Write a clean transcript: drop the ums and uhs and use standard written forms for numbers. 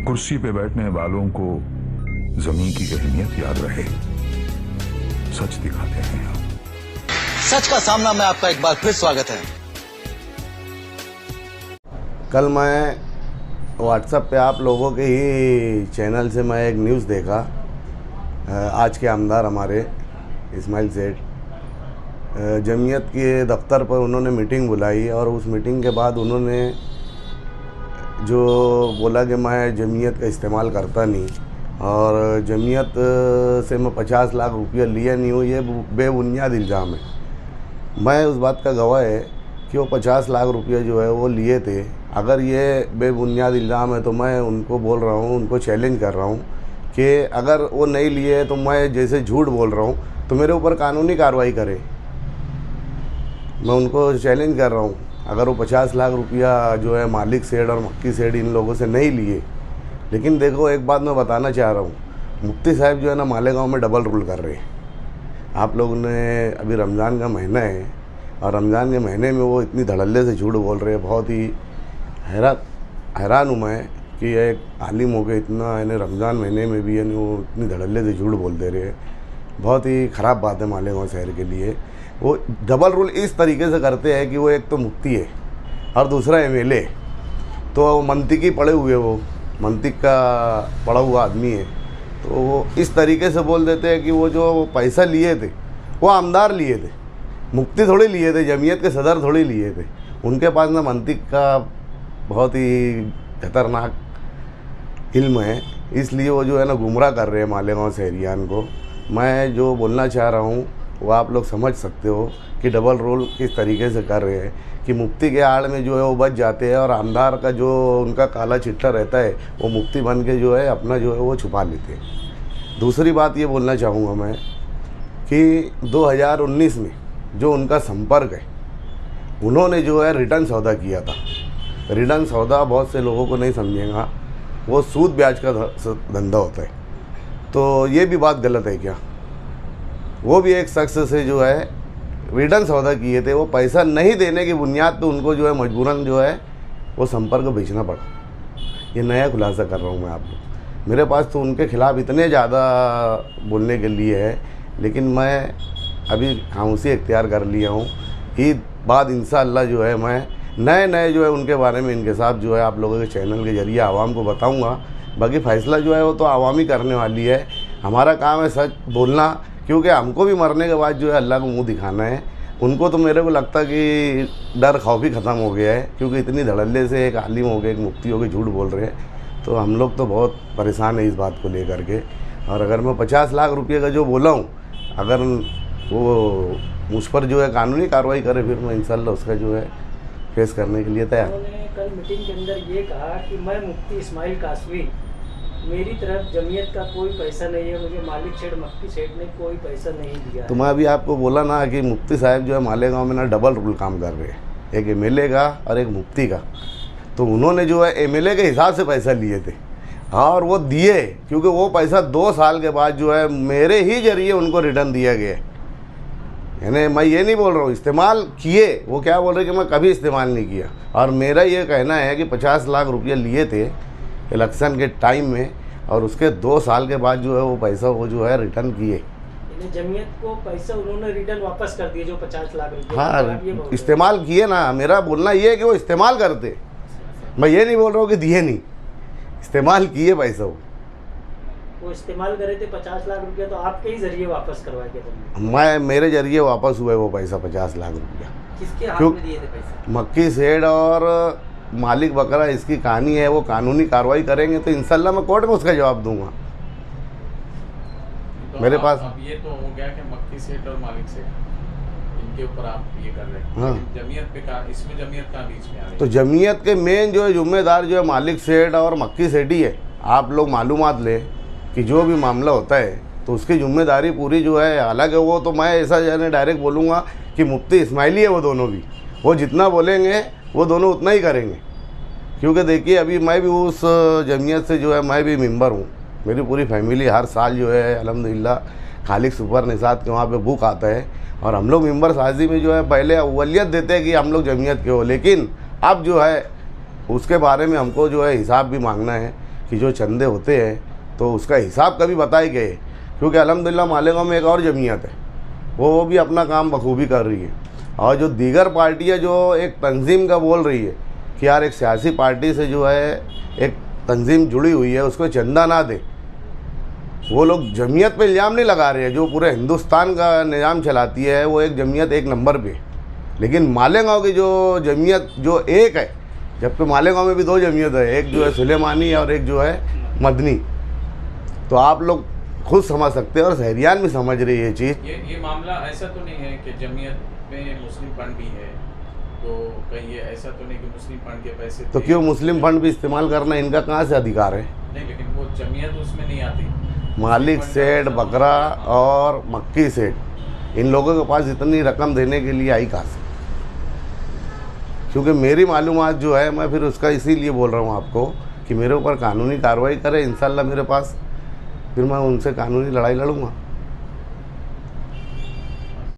कुर्सी पे बैठने वालों को जमीन की अहमियत याद रहे, सच दिखाते हैं हम। सच का सामना में आपका एक बार फिर स्वागत है। कल मैं व्हाट्सएप पे आप लोगों के ही चैनल से मैं एक न्यूज़ देखा। आज के आमदार हमारे इस्माइल सेठ जमीयत के दफ्तर पर उन्होंने मीटिंग बुलाई और उस मीटिंग के बाद उन्होंने जो बोला कि मैं जमीयत का इस्तेमाल करता नहीं और जमीयत से मैं 50 लाख रुपया लिया नहीं हूँ, ये बेबुनियाद इल्ज़ाम है। मैं उस बात का गवाह है कि वो 50 लाख रुपया जो है वो लिए थे। अगर ये बेबुनियाद इल्ज़ाम है तो मैं उनको बोल रहा हूँ, उनको चैलेंज कर रहा हूँ कि अगर वो नहीं लिए तो मैं जैसे झूठ बोल रहा हूँ तो मेरे ऊपर कानूनी कार्रवाई करें। मैं उनको चैलेंज कर रहा हूँ, अगर वो 50 लाख रुपया जो है मालिक सेठ और मक्की सेठ इन लोगों से नहीं लिए। लेकिन देखो एक बात मैं बताना चाह रहा हूँ, मुफ्ती साहब जो है ना मालेगांव में डबल रूल कर रहे हैं। आप लोगों ने अभी रमज़ान का महीना है और रमज़ान के महीने में वो इतनी धड़ल्ले से झूठ बोल रहे हैं। बहुत ही हैरान हूँ मैं कि एक आलिम हो के इतना यानी रमज़ान महीने में भी यानी वो इतनी धड़ल्ले से झूठ बोल दे रहे हैं। बहुत ही ख़राब बात है मालेगांव शहर के लिए। वो डबल रूल इस तरीके से करते हैं कि वो एक तो मुफ्ती है और दूसरा एमएलए, तो मंतिकी पढ़े हुए, वो मंतिक का पढ़ा हुआ आदमी है। तो वो इस तरीके से बोल देते हैं कि वो जो पैसा लिए थे वो आमदार लिए थे, मुफ्ती थोड़ी लिए थे, जमीयत के सदर थोड़ी लिए थे। उनके पास ना मंतिक का बहुत ही खतरनाक इल्म है, इसलिए वो जो है ना गुमराह कर रहे हैं मालेगांव शहरियान को। मैं जो बोलना चाह रहा हूँ वो आप लोग समझ सकते हो कि डबल रोल किस तरीके से कर रहे हैं कि मुफ्ती के आड़ में जो है वो बच जाते हैं और आमदार का जो उनका काला चिट्ठा रहता है वो मुफ्ती बन के जो है अपना जो है वो छुपा लेते हैं। दूसरी बात ये बोलना चाहूँगा मैं कि 2019 में जो उनका संपर्क है, उन्होंने जो है रिटर्न सौदा किया था। रिटर्न सौदा बहुत से लोगों को नहीं समझेगा, वो सूद ब्याज का धंधा होता है। तो ये भी बात गलत है क्या? वो भी एक शख्स से जो है रिटर्न सौदा किए थे, वो पैसा नहीं देने की बुनियाद पे उनको जो है मजबूरन जो है वो संपर्क बेचना पड़ा। ये नया खुलासा कर रहा हूँ मैं आप लोग। मेरे पास तो उनके ख़िलाफ़ इतने ज़्यादा बोलने के लिए है, लेकिन मैं अभी खामोशी इख्तियार कर लिया हूँ। ईद बाद इंशाअल्लाह जो है मैं नए जो है उनके बारे में इनके साथ जो है आप लोगों के चैनल के ज़रिए आवाम को बताऊँगा। बाकी फ़ैसला जो है वो तो आवाम ही करने वाली है। हमारा काम है सच बोलना, क्योंकि हमको भी मरने के बाद जो है अल्लाह को मुंह दिखाना है। उनको तो मेरे को लगता कि डर खौफ ही ख़त्म हो गया है, क्योंकि इतनी धड़ल्ले से एक आलिम हो गए, एक मुफ्ती हो गए झूठ बोल रहे हैं। तो हम लोग तो बहुत परेशान है इस बात को लेकर के। और अगर मैं 50 लाख रुपये का जो बोला हूँ, अगर वो मुझ पर जो है कानूनी कार्रवाई करे, फिर मैं इंशाल्लाह उसका जो है फेस करने के लिए तैयार। उन्होंने कल मीटिंग के अंदर ये कहा कि मैं मुफ्ती इस्माइल कासवी, मेरी तरफ जमीयत का कोई पैसा नहीं है, मुझे मालिक सेठ मक्की सेठ ने कोई पैसा नहीं दिया। तो मैं अभी आपको बोला ना कि मुफ्ती साहब जो है मालेगांव में ना डबल रूल काम कर रहे हैं, एक एमएलए का और एक मुफ्ती का। तो उन्होंने जो है एमएलए के हिसाब से पैसा लिए थे और वो दिए, क्योंकि वो पैसा 2 साल के बाद जो है मेरे ही जरिए उनको रिटर्न दिया गया। यानी मैं ये नहीं बोल रहा हूँ इस्तेमाल किए, वो क्या बोल रहे कि मैं कभी इस्तेमाल नहीं किया। और मेरा ये कहना है कि 50 लाख रुपये लिए थे इलेक्शन के टाइम में और उसके 2 साल के बाद जो है वो पैसा वो जो है रिटर्न किए। जमीयत को पैसा उन्होंने रिटर्न वापस कर दिए जो 50 लाख रुपये। हाँ, इस्तेमाल किए ना। मेरा बोलना ये है कि वो इस्तेमाल करते, मैं ये नहीं बोल रहा हूँ कि दिए नहीं, इस्तेमाल किए पैसा। वो इस्तेमाल करे थे 50 लाख रुपया, तो आपके ही जरिए वापस करवाए थे? मैं मेरे जरिए वापस हुए वो पैसा 50 लाख रुपया। किसके हाथ में दिए थे पैसे? मक्की सेठ और मालिक बकरा, इसकी कहानी है। वो कानूनी कार्रवाई करेंगे तो इंशाल्लाह मैं कोर्ट में उसका जवाब दूंगा। तो मेरे पास अब ये तो हो गया कि मक्की सेठ और मालिक सेठ, इनके ऊपर आप ये कर रहे हैं। हाँ। जमीयत पे का, इसमें जमीयत का बीच में आ रही है। तो जमीयत के मेन जो है जिम्मेदार जो है मालिक सेठ और मक्की सेठ ही है। आप लोग मालूमात ले कि जो भी मामला होता है तो उसकी जिम्मेदारी पूरी जो है, हालांकि वो तो मैं ऐसा जाने डायरेक्ट बोलूँगा कि मुफ्ती इस्माइली है वो दोनों भी, वो जितना बोलेंगे वो दोनों उतना ही करेंगे। क्योंकि देखिए अभी मैं भी उस जमीयत से जो है मैं भी मेंबर हूँ। मेरी पूरी फैमिली हर साल जो है अल्हम्दुलिल्लाह खालिक सुपर निसात के वहाँ पे बुक आता है और हम लोग मेंबर साजी में जो है पहले अव्वलियत देते हैं कि हम लोग जमीयत के हो, लेकिन अब जो है उसके बारे में हमको जो है हिसाब भी मांगना है कि जो चंदे होते हैं तो उसका हिसाब कभी बताए गए, क्योंकि अल्हम्दुलिल्लाह मालेगांव में एक और जमीयत है, वो भी अपना काम बखूबी कर रही है। और जो दीगर पार्टियाँ जो एक तंजीम का बोल रही है कि यार एक सियासी पार्टी से जो है एक तंजीम जुड़ी हुई है उसको चंदा ना दे, वो लोग जमीयत पे इल्ज़ाम नहीं लगा रहे हैं। जो पूरे हिंदुस्तान का निज़ाम चलाती है वो एक जमीयत एक नंबर पे, लेकिन मालेगांव की जो जमीयत जो एक है, जबकि मालेगांव में भी 2 जमीयत है, एक जो है सुलेमानी और एक जो है मदनी। तो आप लोग खुद समझ सकते हैं और शहरियान भी समझ रही है ये चीज़। ये मामला ऐसा तो नहीं है कि जमीयत में मुस्लिम फंड भी है, तो कहीं ये ऐसा तो नहीं कि मुस्लिम फंड के पैसे तो क्यों मुस्लिम फंड भी इस्तेमाल करना इनका कहाँ से अधिकार है? नहीं, लेकिन वो जमीयत उसमें नहीं आती। मालिक सेठ, बकरा और मक्की सेठ, इन लोगों के पास इतनी रकम देने के लिए आई कहाँ से? क्योंकि मेरी मालूमात जो है, मैं फिर उसका इसीलिए बोल रहा हूँ आपको कि मेरे ऊपर कानूनी कार्रवाई करें इंशाल्लाह मेरे पास, फिर मैं उनसे कानूनी लड़ाई लड़ूंगा।